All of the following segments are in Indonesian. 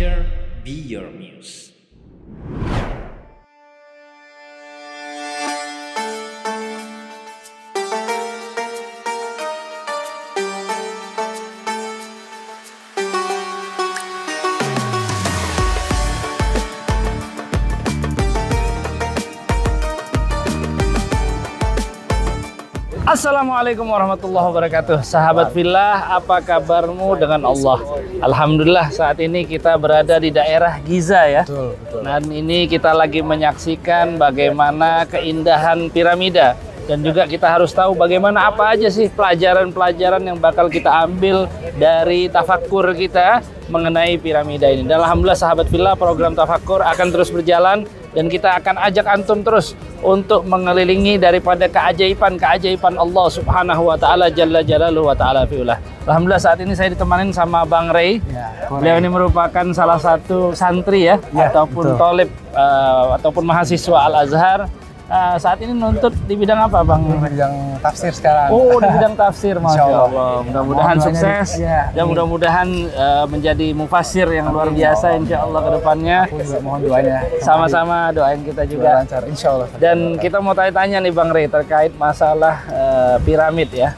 pleasure be your muse. Assalamualaikum warahmatullahi wabarakatuh. Sahabat Fillah, apa kabarmu dengan Allah? Alhamdulillah saat ini kita berada di daerah Giza ya. Betul. Dan ini kita lagi menyaksikan bagaimana keindahan piramida. Dan juga kita harus tahu bagaimana apa aja sih pelajaran-pelajaran yang bakal kita ambil dari tafakkur kita mengenai piramida ini. Dan alhamdulillah sahabat Fillah, program tafakkur akan terus berjalan dan kita akan ajak antum terus untuk mengelilingi daripada keajaiban-keajaiban Allah Subhanahu wa taala jalla jalaluhu wa taala fiulah. Alhamdulillah saat ini saya ditemani sama Bang Ray. Ya, Beliau ini merupakan salah satu santri ya, ataupun tolib ataupun mahasiswa Al-Azhar. Saat ini nuntut di bidang apa Bang? Di bidang tafsir sekarang. Oh, di bidang tafsir, Masya Allah. Mudah-mudahan Mohon sukses doanya, dan mudah-mudahan menjadi mufasir yang luar biasa insya Allah ke depannya. Aku juga mohon doanya. Sama-sama doain kita juga. Lancar, insya Allah. Dan kita mau tanya-tanya nih Bang Ray terkait masalah piramid ya.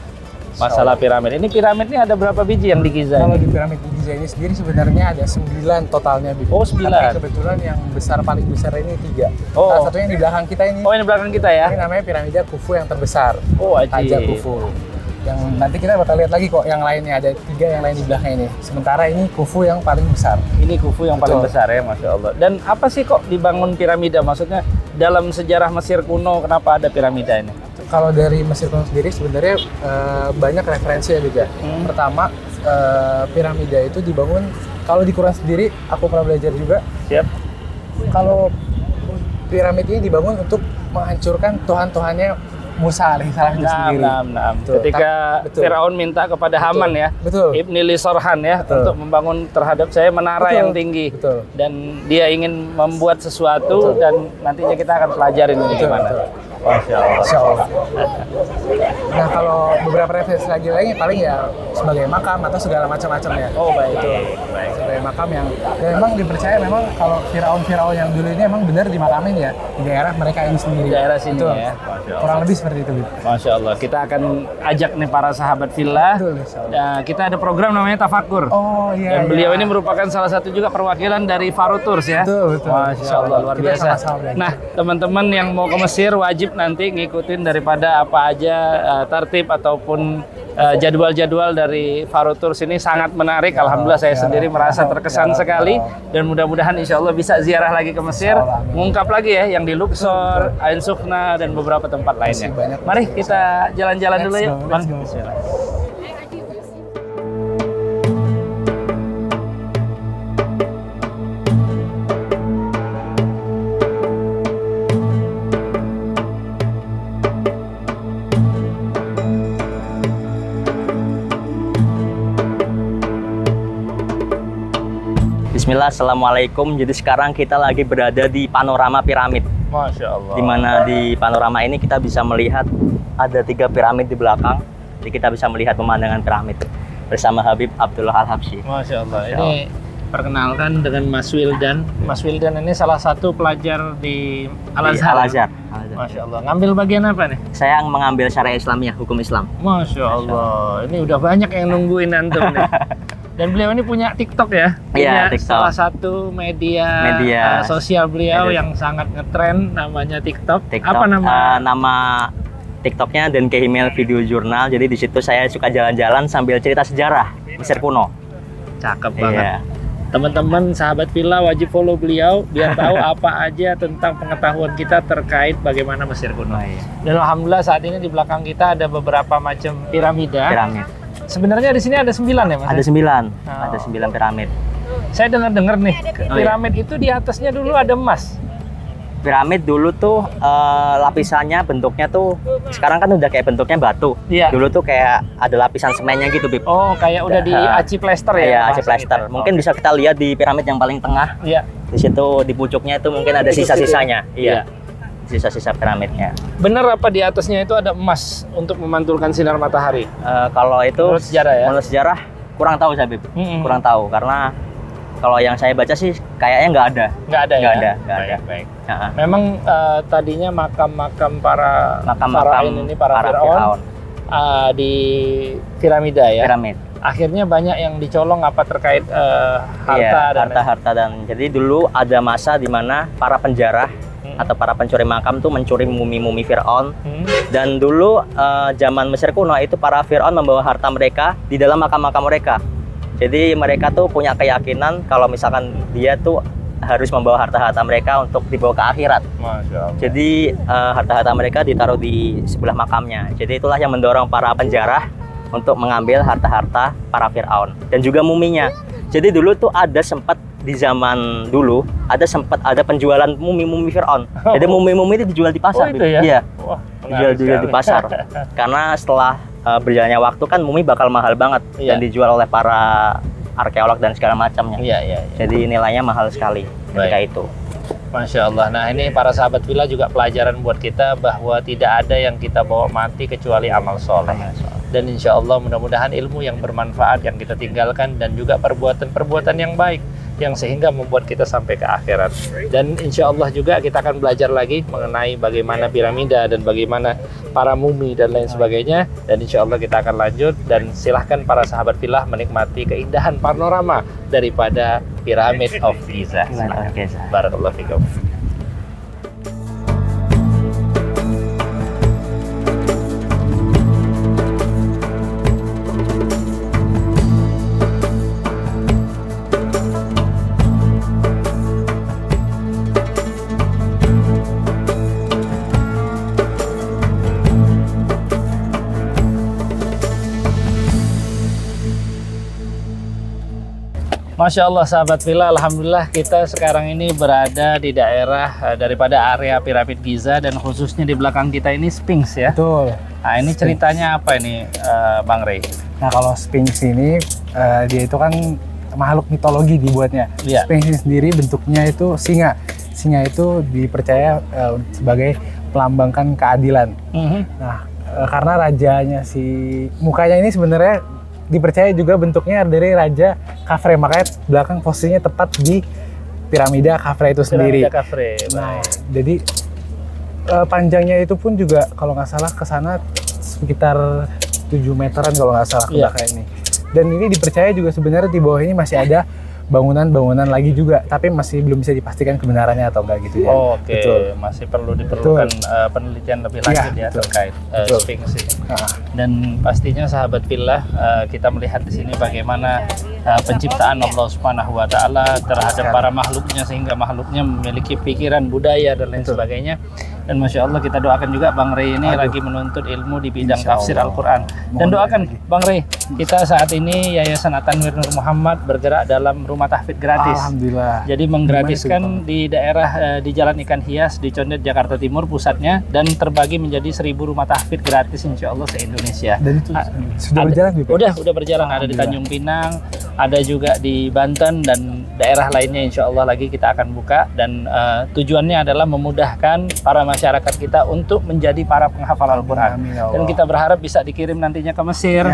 Masalah piramid. Ini piramid ini ada berapa biji yang di Giza Kalau ini? di piramid di Giza ini sendiri sebenarnya ada 9 totalnya, Bib. Oh, 9. Tapi kebetulan yang paling besar ini 3. Oh. Salah satunya di belakang kita ini. Oh, ini belakang kita ya? Ini namanya piramida Khufu yang terbesar. Oh, Raja ajib. Khufu. Yang nanti kita bakal lihat lagi kok yang lainnya, ada 3 yang lain di belakang ini. Sementara ini Khufu yang paling besar. Ini Khufu yang paling Betul. besar ya, Masya Allah. Dan apa sih kok dibangun piramida? Maksudnya dalam sejarah Mesir kuno kenapa ada piramida ini? Kalau dari Mesir kuno sendiri sebenarnya banyak referensi ya juga. Pertama, piramida itu dibangun, kalau di Quran sendiri aku pernah belajar juga, Siap. kalau piramid ini dibangun untuk menghancurkan Tuhan-Tuhannya Musa alaihissalam itu sendiri. Betul. Ketika Betul. Firaun minta kepada Haman ya, Betul. Ibni Lisorhan ya, Betul. untuk membangun terhadap saya menara Betul. yang tinggi. Betul. Dan dia ingin membuat sesuatu dan nantinya kita akan pelajarin ini Betul, gimana. betul. Masya Allah. Insya Allah. Nah, kalau beberapa referensi lagi paling ya sebagai makam atau segala macam-macamnya. Oh baik. Betul. Baik. Sebagai makam yang dan memang dipercaya memang kalau Firaun yang dulu ini emang benar dimakamin ya di daerah mereka ini sendiri. Di daerah sini Betul. ya. Masya Allah. Kurang lebih seperti itu, Bib. Masya Allah. Kita akan ajak nih para sahabat Fillah. Betul, insya Allah. Nah, kita ada program namanya Tafakkur. Oh iya. Dan beliau ini merupakan salah satu juga perwakilan dari Faro Tours ya. Betul. Masya Allah, luar Kita biasa. sama-sama belajar. Nah, teman-teman yang mau ke Mesir wajib nanti ngikutin daripada apa aja tertib ataupun jadwal-jadwal dari Faro Tours ini sangat menarik. Alhamdulillah saya sendiri merasa terkesan sekali dan mudah-mudahan insya Allah bisa ziarah lagi ke Mesir, mengungkap lagi ya yang di Luxor, Ain Sukhna dan beberapa tempat lainnya. banyak. Mari kita jalan-jalan dulu yuk. Let's go. Bismillah. Bismillah, Assalamualaikum. Jadi sekarang kita lagi berada di panorama piramid. Masya Allah. Di mana di panorama ini kita bisa melihat ada 3 piramid di belakang. Jadi kita bisa melihat pemandangan piramid bersama Habib Abdullah Al-Habsyi. Masya Allah. Ini perkenalkan dengan Mas Wildan. Mas Wildan ini salah satu pelajar di Al-Azhar. Al-Azhar. Masya Allah. Ngambil bagian apa nih? Saya mengambil syariah Islamiyah, hukum Islam. Masya Allah. Ini udah banyak yang nungguin antum nih. Dan beliau ini punya TikTok ya? Iya, Punya TikTok. salah satu media sosial beliau yang sangat ngetren namanya TikTok. Apa nama? Nama TikToknya dan Email Video Jurnal. Jadi di situ saya suka jalan-jalan sambil cerita sejarah Mesir kuno. Cakep banget. Iya. Teman-teman sahabat Fillah wajib follow beliau biar tahu apa aja tentang pengetahuan kita terkait bagaimana Mesir kuno. Oh, iya. Dan alhamdulillah saat ini di belakang kita ada beberapa macam piramida. Piramid. Sebenarnya di sini ada 9 ya Mas? Ada 9. Oh. Ada 9 piramid. Saya dengar-dengar nih, iya. piramid itu di atasnya dulu ada emas. Piramid dulu tuh lapisannya bentuknya tuh sekarang kan udah kayak bentuknya batu. Iya. Dulu tuh kayak ada lapisan semennya gitu, Bib. Oh, kayak udah di aci plester ya? Iya, aci bahasa plester. kita. Mungkin bisa kita lihat di piramid yang paling tengah. Iya. Di situ di pucuknya itu mungkin ada sisa-sisanya. Iya. Sisa-sisa piramidnya. Bener apa di atasnya itu ada emas untuk memantulkan sinar matahari? Kalau itu Menurut sejarah ya? Menurut sejarah kurang tahu saya, Bib. Mm-mm. Kurang tahu karena Kalau yang saya baca sih kayaknya nggak ada. Nggak ada Nggak ya? ada, nggak ada. Baik. Heeh. Memang tadinya makam-makam para Makam-makam para Firaun di piramida ya. Piramid. Akhirnya banyak yang dicolong apa terkait harta dan harta dan jadi dulu ada masa di mana para penjara atau para pencuri makam tuh mencuri mumi-mumi Firaun. Dan dulu zaman Mesir kuno itu para Firaun membawa harta mereka di dalam makam-makam mereka. Jadi mereka tuh punya keyakinan kalau misalkan dia tuh harus membawa harta-harta mereka untuk dibawa ke akhirat. Masya Allah. Jadi harta-harta mereka ditaruh di sebelah makamnya. Jadi itulah yang mendorong para penjara untuk mengambil harta-harta para Firaun dan juga muminya. Jadi dulu tuh ada sempat di zaman dulu ada penjualan mumi-mumi Firaun. Jadi mumi-mumi itu dijual di pasar. Itu ya? Iya. Wah, Dijual di pasar. Karena setelah berjalannya waktu kan mumi bakal mahal banget dan dijual oleh para arkeolog dan segala macamnya. Iya. Jadi nilainya mahal sekali ketika itu. Masya Allah. Nah ini para sahabat villa juga pelajaran buat kita bahwa tidak ada yang kita bawa mati kecuali amal soleh. Dan insya Allah mudah-mudahan ilmu yang bermanfaat yang kita tinggalkan dan juga perbuatan-perbuatan yang baik yang sehingga membuat kita sampai ke akhirat. Dan insya Allah juga kita akan belajar lagi mengenai bagaimana piramida dan bagaimana para mumi dan lain sebagainya. Dan insya Allah kita akan lanjut dan silahkan para sahabat villa menikmati keindahan panorama daripada Pyramid of Giza. Barakallahu fikum. Masya Allah sahabat villa, alhamdulillah kita sekarang ini berada di daerah daripada area piramid Giza dan khususnya di belakang kita ini Sphinx ya. Betul. Nah ini ceritanya apa ini Bang Rey? Nah kalau Sphinx ini dia itu kan makhluk mitologi dibuatnya. Iya. Sphinx ini sendiri bentuknya itu singa. Singa itu dipercaya sebagai melambangkan keadilan. Nah karena rajanya mukanya ini sebenarnya dipercaya juga bentuknya dari Raja Khafre, makanya belakang posisinya tepat di piramida Khafre itu sendiri. Piramida Khafre. Nah, jadi panjangnya itu pun juga kalau nggak salah ke sana sekitar 7 meteran kalau nggak salah ke belakang ini. Dan ini dipercaya juga sebenarnya di bawah ini masih ada bangunan-bangunan lagi juga, tapi masih belum bisa dipastikan kebenarannya atau enggak gitu ya. Oke, masih perlu diperlukan penelitian lebih lanjut ya terkait Sphinx ini. Dan pastinya sahabat villa, kita melihat di sini bagaimana penciptaan Allah Subhanahu wa taala terhadap para makhluknya sehingga makhluknya memiliki pikiran, budaya dan lain sebagainya. Dan Masya Allah kita doakan juga Bang Rey ini lagi menuntut ilmu di bidang tafsir Al-Quran. Dan doakan Bang Rey, kita saat ini Yayasan At-Tanwir Nur Muhammad bergerak dalam rumah tahfidz gratis. Alhamdulillah. Jadi menggratiskan di daerah di Jalan Ikan Hias di Condet, Jakarta Timur pusatnya, dan terbagi menjadi 1000 rumah tahfidz gratis insya Allah se-Indonesia. Dan itu sudah berjalan juga? Udah berjalan, ada di Tanjung Pinang, ada juga di Banten dan daerah lainnya insya Allah lagi kita akan buka. Dan tujuannya adalah memudahkan para masyarakat kita untuk menjadi para penghafal Al-Quran. Dan kita berharap bisa dikirim nantinya ke Mesir,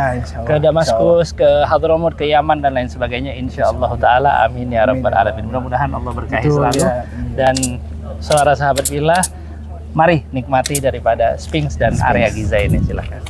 ke Damaskus, ke Hadramut, ke Yaman dan lain sebagainya insya Allah ta'ala. Amin ya rabbal alamin. Mudah-mudahan Allah berkahi selalu. Dan suara sahabat villa, mari nikmati daripada Sphinx dan area Giza ini, silakan.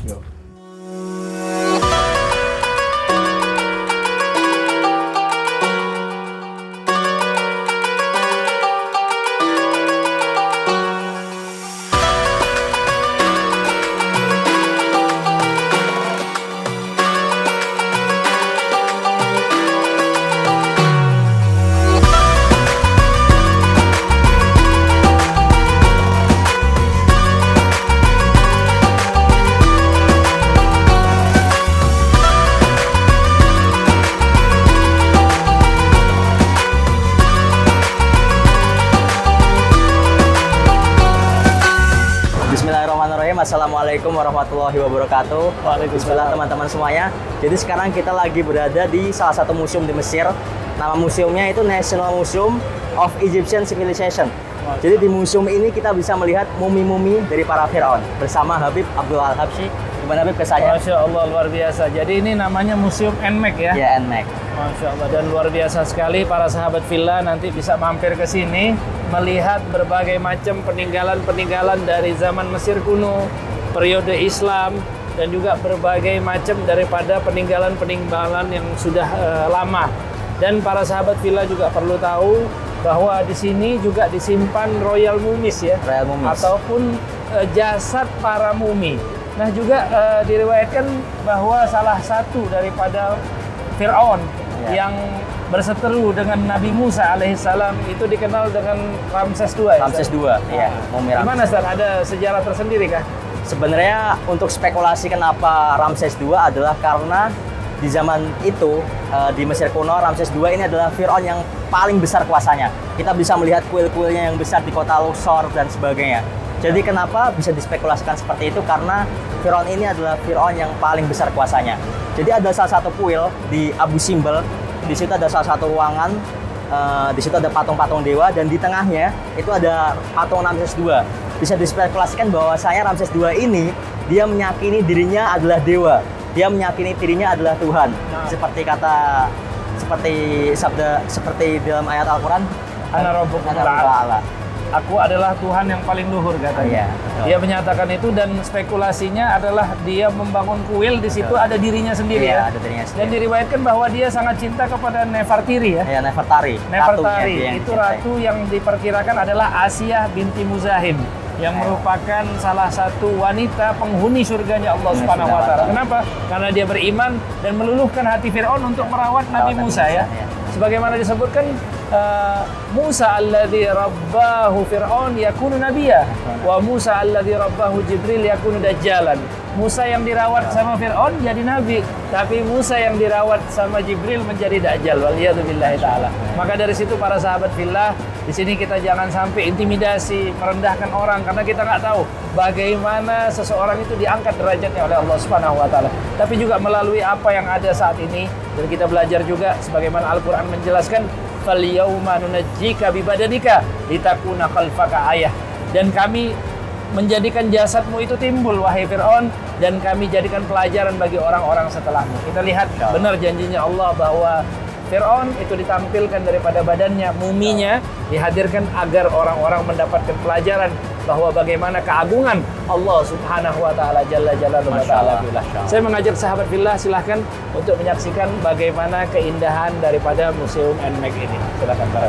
Bismillahirrahmanirrahim. Assalamualaikum warahmatullahi wabarakatuh. Bismillah teman-teman semuanya. Jadi sekarang kita lagi berada di salah satu museum di Mesir. Nama museumnya itu National Museum of Egyptian Civilization. Jadi di museum ini kita bisa melihat mumi-mumi dari para Firaun bersama Habib Abdul Al-Habsyi. Gimana Habib kesannya? Masya Allah luar biasa. Jadi ini namanya Museum NMAC ya? Ya, NMAC. Masya Allah, dan luar biasa sekali para sahabat villa nanti bisa mampir ke sini melihat berbagai macam peninggalan-peninggalan dari zaman Mesir kuno, periode Islam, dan juga berbagai macam daripada peninggalan-peninggalan yang sudah lama. Dan para sahabat villa juga perlu tahu bahwa di sini juga disimpan royal mummies ya, Royal mummies. ataupun jasad para mumi. Nah juga diriwayatkan bahwa salah satu daripada Fir'aun yang berseteru dengan Nabi Musa alaihissalam itu dikenal dengan Ramses II. Ya, Ramses II, iya, mumi Ramses. Gimana Ustaz? Ada sejarah tersendiri kah? Sebenarnya untuk spekulasi kenapa Ramses II adalah karena di zaman itu di Mesir kuno Ramses II ini adalah Fir'aun yang paling besar kuasanya. Kita bisa melihat kuil-kuilnya yang besar di kota Luxor dan sebagainya. Jadi kenapa bisa dispekulasikan seperti itu? Karena Fir'aun ini adalah Fir'aun yang paling besar kuasanya. Jadi ada salah satu kuil di Abu Simbel. Di situ ada salah satu ruangan. Di situ ada patung-patung dewa dan di tengahnya itu ada patung Ramses II. Bisa dispekulasikan bahwasanya Ramses II ini dia meyakini dirinya adalah dewa. Dia meyakini dirinya adalah Tuhan. Seperti dalam ayat Al-Qur'an, Ana rabbukumul a'la. Aku adalah Tuhan yang paling luhur katanya. Dia menyatakan itu dan spekulasinya adalah dia membangun kuil di situ ada dirinya sendiri ya. Ada dirinya sendiri. Dan diriwayatkan bahwa dia sangat cinta kepada Nefertari ya. Ya, Nefertari. Nefertari itu ratu yang diperkirakan adalah Asia binti Muzahim yang merupakan salah satu wanita penghuni surganya Allah Subhanahu wa taala. Kenapa? Karena dia beriman dan meluluhkan hati Firaun untuk merawat Nabi Musa ya. Sebagaimana disebutkan Musa alladzi rabbahu Fir'aun yakunu nabiyya wa Musa alladzi rabbahu Jibril yakunu dajjalan. Musa yang dirawat sama Fir'aun jadi nabi, tapi Musa yang dirawat sama Jibril menjadi dajjal. Waliyadzubillahi taala. Maka dari situ para sahabat fillah, di sini kita jangan sampai intimidasi, merendahkan orang karena kita nggak tahu bagaimana seseorang itu diangkat derajatnya oleh Allah Subhanahu wa taala. Tapi juga melalui apa yang ada saat ini dan kita belajar juga sebagaimana Al-Qur'an menjelaskan fal yauma nunajjika bi badanika litakuna khalfaka ayah. Dan kami menjadikan jasadmu itu timbul wahai Fir'aun dan kami jadikan pelajaran bagi orang-orang setelahmu. Kita lihat benar janjinya Allah bahwa Fir'aun itu ditampilkan daripada badannya, muminya dihadirkan agar orang-orang mendapatkan pelajaran bahwa bagaimana keagungan Allah Subhanahu wa taala jalla jalaluhu wa ta'ala. Saya mengajak sahabat fillah silahkan untuk menyaksikan bagaimana keindahan daripada Museum NMAC ini. Silakan para